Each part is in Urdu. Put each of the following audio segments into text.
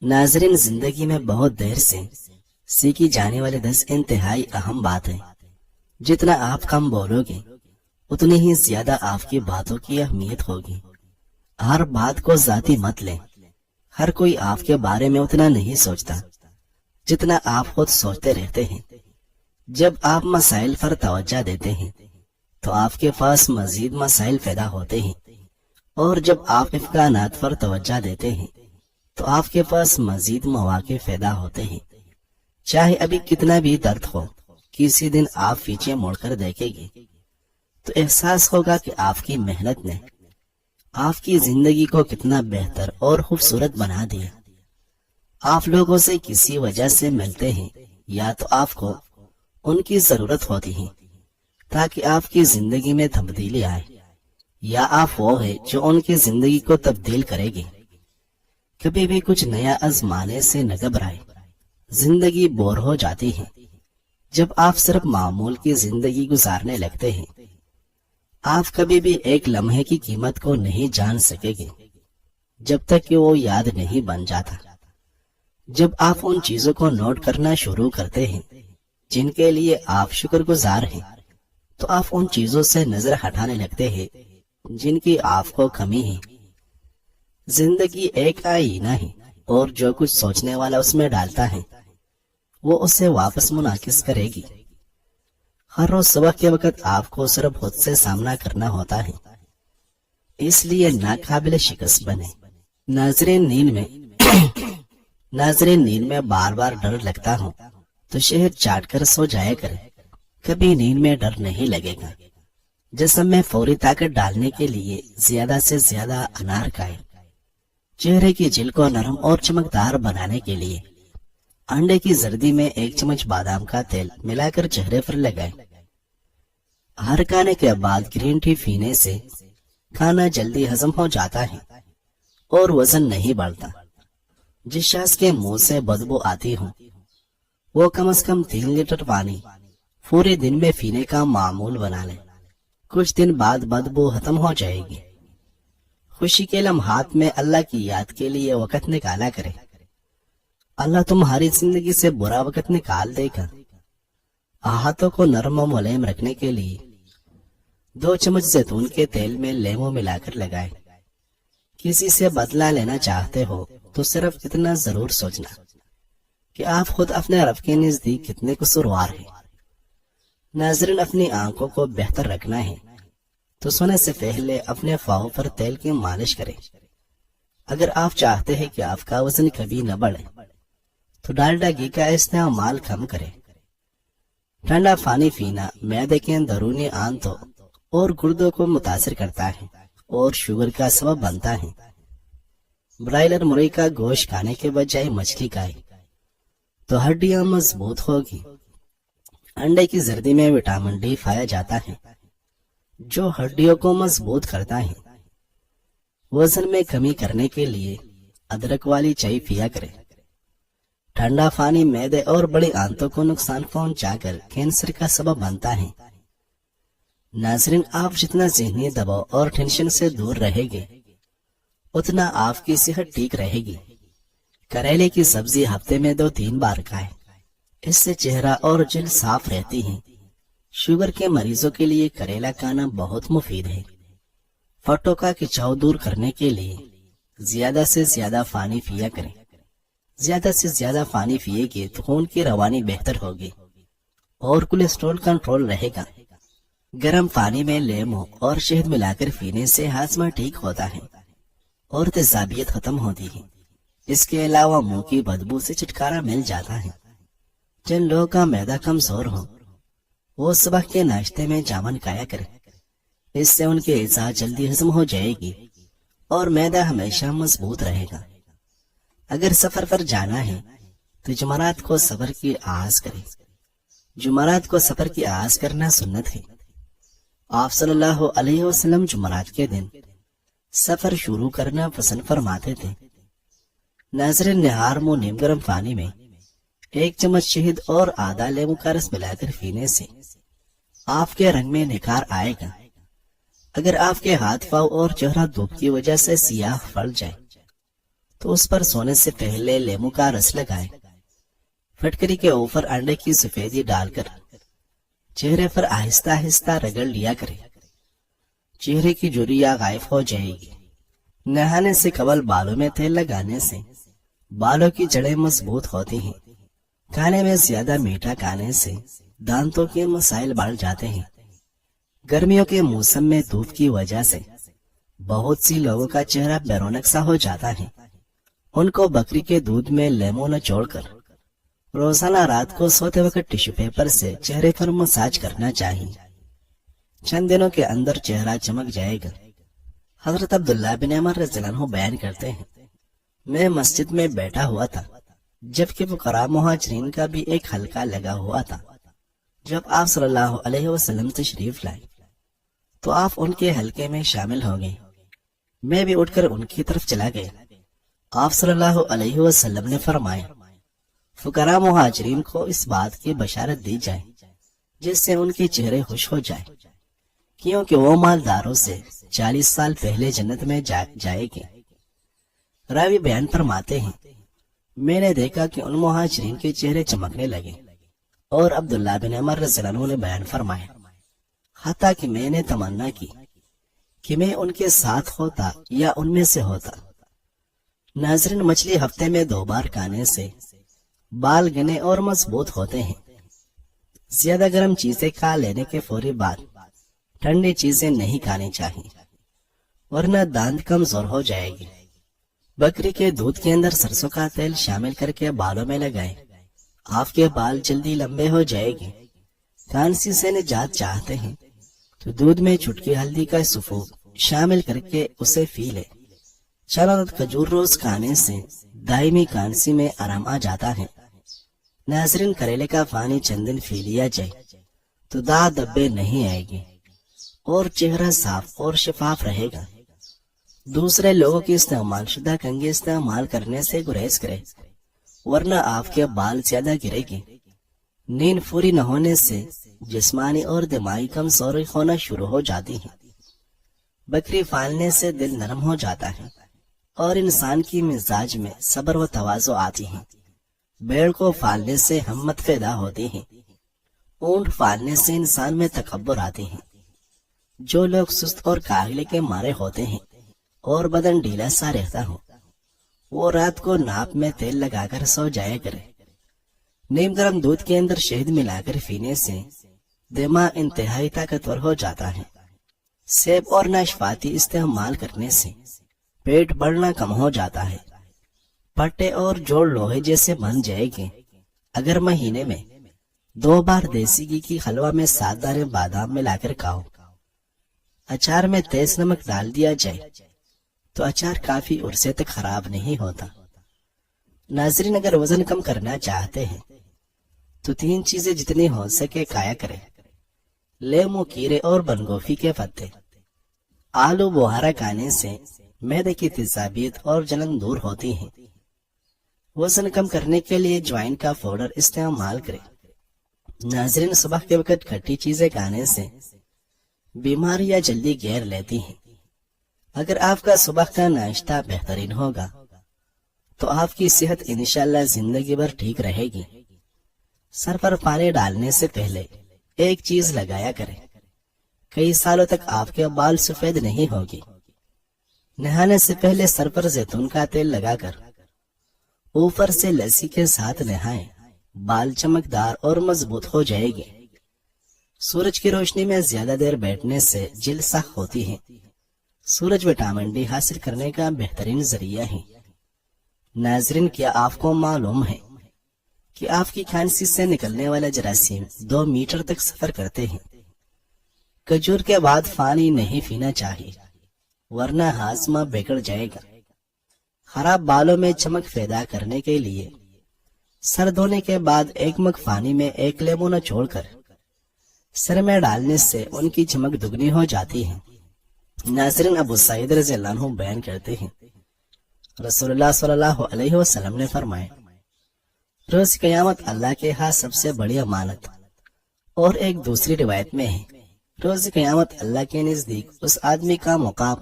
ناظرین، زندگی میں بہت دیر سے سیکھی جانے والے 10 انتہائی اہم بات ہے۔ جتنا آپ کم بولو گے اتنی ہی زیادہ آپ کی باتوں کی اہمیت ہوگی۔ ہر بات کو ذاتی مت لیں۔ ہر کوئی آپ کے بارے میں اتنا نہیں سوچتا جتنا آپ خود سوچتے رہتے ہیں۔ جب آپ مسائل پر توجہ دیتے ہیں تو آپ کے پاس مزید مسائل پیدا ہوتے ہیں، اور جب آپ امکانات پر توجہ دیتے ہیں تو آپ کے پاس مزید مواقع پیدا ہوتے ہیں۔ چاہے ابھی کتنا بھی درد ہو، کسی دن آپ پیچھے مڑ کر دیکھیں گے تو احساس ہوگا کہ آپ کی محنت نے آپ کی زندگی کو کتنا بہتر اور خوبصورت بنا دیا۔ آپ لوگوں سے کسی وجہ سے ملتے ہیں، یا تو آپ کو ان کی ضرورت ہوتی ہے تاکہ آپ کی زندگی میں تبدیلی آئے، یا آپ وہ ہے جو ان کی زندگی کو تبدیل کرے گی۔ کبھی بھی کچھ نیا آزمانے سے نہ گھبرائے۔ زندگی بور ہو جاتی ہے جب آپ صرف معمول کی زندگی گزارنے لگتے ہیں۔ آپ کبھی بھی ایک لمحے کی قیمت کو نہیں جان سکیں گے جب تک کہ وہ یاد نہیں بن جاتا۔ جب آپ ان چیزوں کو نوٹ کرنا شروع کرتے ہیں جن کے لیے آپ شکر گزار ہیں، تو آپ ان چیزوں سے نظر ہٹانے لگتے ہیں جن کی آپ کو کمی ہے۔ زندگی ایک آئینہ ہے، اور جو کچھ سوچنے والا اس میں ڈالتا ہے وہ اسے واپس منعکس کرے گی۔ ہر روز صبح کے وقت آپ کو صرف خود سے سامنا کرنا ہوتا ہے، اس لیے ناقابل شکست بنے۔ ناظرین، نیند میں بار بار ڈر لگتا ہوں تو شہد چاٹ کر سو جایا کرے۔ کبھی نیند میں ڈر نہیں لگے گا۔ جسم میں فوری طاقت ڈالنے کے لیے زیادہ سے زیادہ انار کھائے۔ چہرے کی جلد کو نرم اور چمکدار بنانے کے لیے انڈے کی زردی میں 1 چمچ بادام کا تیل ملا کر چہرے پر لگائے۔ ہر کھانے کے بعد گرین ٹی پینے سے کھانا جلدی ہضم ہو جاتا ہے اور وزن نہیں بڑھتا۔ جس شخص کے منہ سے بدبو آتی ہو وہ کم از کم 3 لیٹر پانی پورے دن میں پینے کا معمول بنا لے۔ کچھ دن بعد بدبو ختم ہو جائے گی۔ خوشی کے لمحات میں اللہ کی یاد کے لیے وقت نکالا کرے۔ اللہ تمہاری زندگی سے برا وقت نکال دے گا۔ ہاتھوں کو نرم و ملائم رکھنے کے لیے 2 چمچ زیتون کے تیل میں لیمو ملا کر لگائے۔ کسی سے بدلہ لینا چاہتے ہو تو صرف اتنا ضرور سوچنا کہ آپ خود اپنے رب کے نزدیک کتنے قصوروار ہیں۔ ناظرین، اپنی آنکھوں کو بہتر رکھنا ہے تو سونے سے پہلے اپنے پاؤں پر تیل کی مالش کریں۔ اگر آپ چاہتے ہیں کہ آپ کا وزن کبھی نہ بڑھے تو ڈالڈا گھی کا استعمال کم کریں۔ ٹھنڈا پانی پینا معدے کے اندرونی آنتوں اور گردوں کو متاثر کرتا ہے اور شوگر کا سبب بنتا ہے۔ برائلر مرغی کا گوشت کھانے کے بجائے مچھلی کھائے تو ہڈیاں مضبوط ہوگی۔ انڈے کی زردی میں وٹامن ڈی پایا جاتا ہے جو ہڈیوں کو مضبوط کرتا ہے۔ وزن میں کمی کرنے کے لیے ادرک والی چائے پیا کرے۔ ٹھنڈا پانی معدے اور بڑی آنتوں کو نقصان پہنچا کر کینسر کا سبب بنتا ہے۔ ناظرین، آپ جتنا ذہنی دباؤ اور ٹینشن سے دور رہیں گے اتنا آپ کی صحت ٹھیک رہے گی۔ کریلے کی سبزی ہفتے میں 2-3 بار کھائیں، اس سے چہرہ اور جلد صاف رہتی ہے۔ شوگر کے مریضوں کے لیے کریلا کھانا بہت مفید ہے۔ پھٹوں کا کھچاؤ دور کرنے کے لیے زیادہ سے زیادہ پانی پیا کریں۔ زیادہ سے زیادہ پانی پیے گے تو خون کی روانی بہتر ہوگی اور کولیسٹرول کنٹرول رہے گا۔ گرم پانی میں لیموں اور شہد ملا کر پینے سے ہاضمہ ٹھیک ہوتا ہے اور تیزابیت ختم ہوتی ہے۔ اس کے علاوہ منہ کی بدبو سے چھٹکارا مل جاتا ہے۔ جن لوگوں کا معدہ کمزور ہو وہ صبح کے ناشتے میں جامن کھایا کریں، اس سے ان کی غذا جلدی ہضم ہو جائے گی اور معدہ ہمیشہ مضبوط رہے گا۔ اگر سفر پر جانا ہے تو جمعرات کو سفر کی آغاز کریں۔ جمعرات کو سفر کی آغاز کرنا سنت ہے۔ آپ صلی اللہ علیہ وسلم جمعرات کے دن سفر شروع کرنا پسند فرماتے تھے۔ ناظرین، نہار منہ نیم گرم پانی میں 1 چمچ شہد اور آدھا لیمو کا رس ملا کر پینے سے آپ کے رنگ میں نکھار آئے گا۔ اگر آپ کے ہاتھ پاؤں اور چہرہ دھوپ کی وجہ سے سیاہ پڑ جائے تو اس پر سونے سے پہلے لیمو کا رس لگائے، پھٹکری کے اوپر انڈے کی سفیدی ڈال کر چہرے پر آہستہ آہستہ رگڑ لیا کرے، چہرے کی جھریاں غائب ہو جائے گی۔ نہانے سے قبل بالوں میں تیل لگانے سے بالوں کی جڑیں مضبوط ہوتی ہیں۔ کھانے میں زیادہ میٹھا کھانے سے دانتوں کے مسائل بڑھ جاتے ہیں۔ گرمیوں کے موسم میں دھوپ کی وجہ سے بہت سی لوگوں کا چہرہ بے رونق سا ہو جاتا ہے۔ ان کو بکری کے دودھ میں لیمو نچوڑ کر روزانہ رات کو سوتے وقت ٹیشو پیپر سے چہرے پر مساج کرنا چاہیے۔ چند دنوں کے اندر چہرہ چمک جائے گا۔ حضرت عبداللہ بن عمر رضی اللہ عنہ بیان کرتے ہیں، میں مسجد میں بیٹھا ہوا تھا جبکہ فقراء مہاجرین کا بھی ایک حلقہ لگا ہوا تھا۔ جب آپ صلی اللہ علیہ وسلم تشریف لائے تو آپ ان کے حلقے میں شامل ہو گئے۔ میں بھی اٹھ کر ان کی طرف چلا گیا۔ آپ صلی اللہ علیہ وسلم نے فرمایا، فقراء مہاجرین کو اس بات کی بشارت دی جائے جس سے ان کے چہرے خوش ہو جائے، کیونکہ وہ مالداروں سے 40 سال پہلے جنت میں جائے گے۔ راوی بیان فرماتے ہیں، میں نے دیکھا کہ ان مہاجرین کے چہرے چمکنے لگے، اور عبداللہ بن عمر رضی اللہ عنہ نے بیان فرمایا، حتیٰ کہ میں نے تمنا کی کہ میں ان کے ساتھ ہوتا یا ان میں سے ہوتا۔ ناظرین، مچھلی ہفتے میں 2 بار کھانے سے بال گنے اور مضبوط ہوتے ہیں۔ زیادہ گرم چیزیں کھا لینے کے فوری بعد ٹھنڈی چیزیں نہیں کھانی چاہیے، ورنہ دانت کمزور ہو جائے گی۔ بکری کے دودھ کے اندر سرسوں کا تیل شامل کر کے بالوں میں لگائیں، آپ کے بال جلدی لمبے ہو جائے گے۔ کھانسی سے نجات چاہتے ہیں تو دودھ میں چٹکی ہلدی کا سفوف شامل کر کے اسے پی لے۔ چند کھجور روز کھانے سے دائمی کھانسی میں آرام آ جاتا ہے۔ ناظرین، کریلے کا پانی چند دن پی لیا جائے تو داغ دبے نہیں آئے گی اور چہرہ صاف اور شفاف رہے گا۔ دوسرے لوگوں کی استعمال شدہ کنگھی استعمال کرنے سے گریز کرے، ورنہ آپ کے بال زیادہ گرے گی۔ نیند پوری نہ ہونے سے جسمانی اور دماغی کمزوری ہونا شروع ہو جاتی ہے۔ بکری پالنے سے دل نرم ہو جاتا ہے اور انسان کی مزاج میں صبر و تواضع آتی ہے۔ بیڑ کو پالنے سے ہمت پیدا ہوتی ہے۔ اونٹ پالنے سے انسان میں تکبر آتی ہے۔ جو لوگ سست اور کاہلی کے مارے ہوتے ہیں اور بدن ڈھیلا سا رہتا ہو، وہ رات کو ناپ میں تیل لگا کر سو جایا کرے۔ نیم گرم دودھ کے اندر شہد ملا کر پینے سے دماغ انتہائی طاقتور ہو جاتا ہے۔ سیب اور ناشپاتی استعمال کرنے سے پیٹ بڑھنا کم ہو جاتا ہے۔ پٹے اور جوڑ لوہے جیسے بن جائے گے۔ اگر مہینے میں 2 بار دیسی گھی کی حلوہ میں 7 دانے بادام ملا کر کھاؤ، اچار میں تیز نمک ڈال دیا جائے تو اچار کافی عرصے تک خراب نہیں ہوتا۔ ناظرین، اگر وزن کم کرنا چاہتے ہیں تو 3 چیزیں جتنی ہو سکے کھایا کریں: لیمو، کیرے اور بند گوبھی کے پتے۔ آلو بخارا کھانے سے معدے کی تیزابیت اور جلن دور ہوتی ہے۔ وزن کم کرنے کے لیے جوائن کا پاؤڈر استعمال کریں۔ ناظرین، صبح کے وقت کھٹی چیزیں کھانے سے بیماریاں جلدی گھیر لیتی ہیں۔ اگر آپ کا صبح کا ناشتہ بہترین ہوگا تو آپ کی صحت انشاءاللہ زندگی بھر ٹھیک رہے گی۔ سر پر پانی ڈالنے سے پہلے ایک چیز لگایا کریں، کئی سالوں تک آپ کے بال سفید نہیں ہوگی۔ نہانے سے پہلے سر پر زیتون کا تیل لگا کر اوپر سے لسی کے ساتھ نہائیں، بال چمکدار اور مضبوط ہو جائے گی۔ سورج کی روشنی میں زیادہ دیر بیٹھنے سے جلد سخت ہوتی ہے۔ سورج وٹامن ڈی حاصل کرنے کا بہترین ذریعہ ہے۔ ناظرین، کیا آپ کو معلوم ہے کہ آپ کی کھانسی سے نکلنے والا جراثیم 2 میٹر تک سفر کرتے ہیں؟ کھجور کے بعد پانی نہیں پینا چاہیے، ورنہ ہاضمہ بگڑ جائے گا۔ خراب بالوں میں چمک پیدا کرنے کے لیے سر دھونے کے بعد 1 مگ پانی میں 1 لیمو نچوڑ کر سر میں ڈالنے سے ان کی چمک دگنی ہو جاتی ہے۔ ناظرین، ابو سعید رضی اللہ عنہ بیان کرتے ہیں، رسول اللہ صلی اللہ علیہ وسلم نے فرمایا، روز قیامت اللہ کے ہاں سب سے بڑی امانت۔ اور ایک دوسری روایت میں ہے، روز قیامت اللہ کے نزدیک اس آدمی کا مقام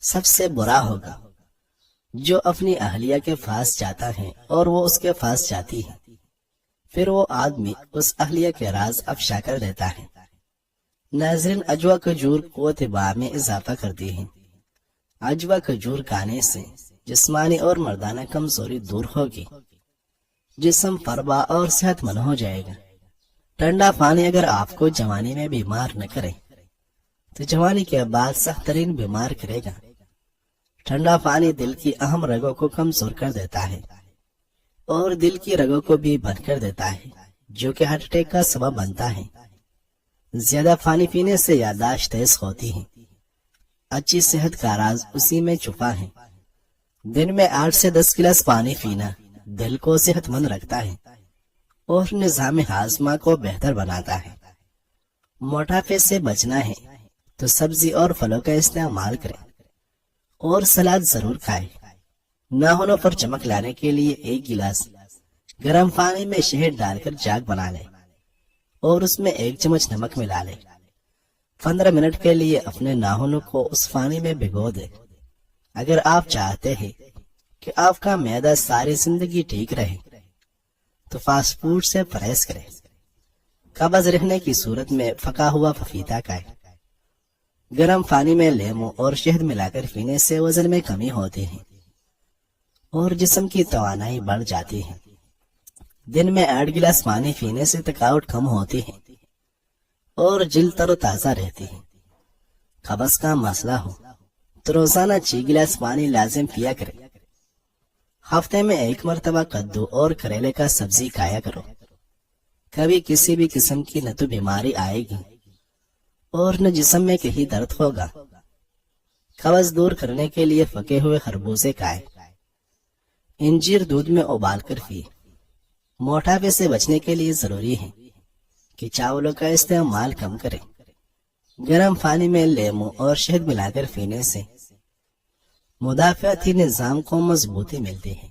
سب سے برا ہوگا جو اپنی اہلیہ کے پاس جاتا ہے اور وہ اس کے پاس جاتی ہے، پھر وہ آدمی اس اہلیہ کے راز افشا کر دیتا ہے۔ ناظرین، اجوا کھجور قوت باہ میں اضافہ کرتی ہے۔ اجوا کھجور کھانے سے جسمانی اور مردانہ کمزوری دور ہوگی، جسم فربا اور صحت مند ہو جائے گا۔ ٹھنڈا پانی اگر آپ کو جوانی میں بیمار نہ کرے تو جوانی کے بعد سخت ترین بیمار کرے گا۔ ٹھنڈا پانی دل کی اہم رگوں کو کمزور کر دیتا ہے اور دل کی رگوں کو بھی بند کر دیتا ہے، جو کہ ہارٹ اٹیک کا سبب بنتا ہے۔ زیادہ پانی پینے سے یادداشت تیز ہوتی ہے۔ اچھی صحت کا راز اسی میں چھپا ہے۔ دن میں 8 سے 10 گلاس پانی پینا دل کو صحت مند رکھتا ہے اور نظام ہاضمہ کو بہتر بناتا ہے۔ موٹاپے سے بچنا ہے تو سبزی اور پھلوں کا استعمال کریں اور سلاد ضرور کھائیں۔ ناخنوں پر چمک لانے کے لیے 1 گلاس گرم پانی میں شہد ڈال کر جاگ بنا لیں اور اس میں 1 چمچ نمک ملا لیں۔ 15 منٹ کے لیے اپنے ناخنوں کو اس پانی میں بھگو دیں۔ اگر آپ چاہتے ہیں کہ آپ کا معدہ ساری زندگی ٹھیک رہے تو فاسٹ فوڈ سے پرہیز کریں۔ قبض رہنے کی صورت میں پکا ہوا پپیتا کھائیں۔ گرم پانی میں لیموں اور شہد ملا کر پینے سے وزن میں کمی ہوتی ہے اور جسم کی توانائی بڑھ جاتی ہے۔ دن میں 8 گلاس پانی پینے سے تھکاوٹ کم ہوتی ہے اور جلد تر و تازہ رہتی ہے۔ قبض کا مسئلہ ہو تو روزانہ 6 گلاس پانی لازم پیا کریں۔ ہفتے میں 1 مرتبہ کدو اور کریلے کا سبزی کھایا کرو۔ کبھی کسی بھی قسم کی نہ تو بیماری آئے گی اور نہ جسم میں کہیں درد ہوگا۔ قبض دور کرنے کے لیے پکے ہوئے خربوزے کھائیں۔ انجیر دودھ میں ابال کر پیے۔ موٹاپے سے بچنے کے لیے ضروری ہے کہ چاولوں کا استعمال کم کریں۔ گرم پانی میں لیموں اور شہد ملا کر پینے سے مدافعتی نظام کو مضبوطی ملتی ہے۔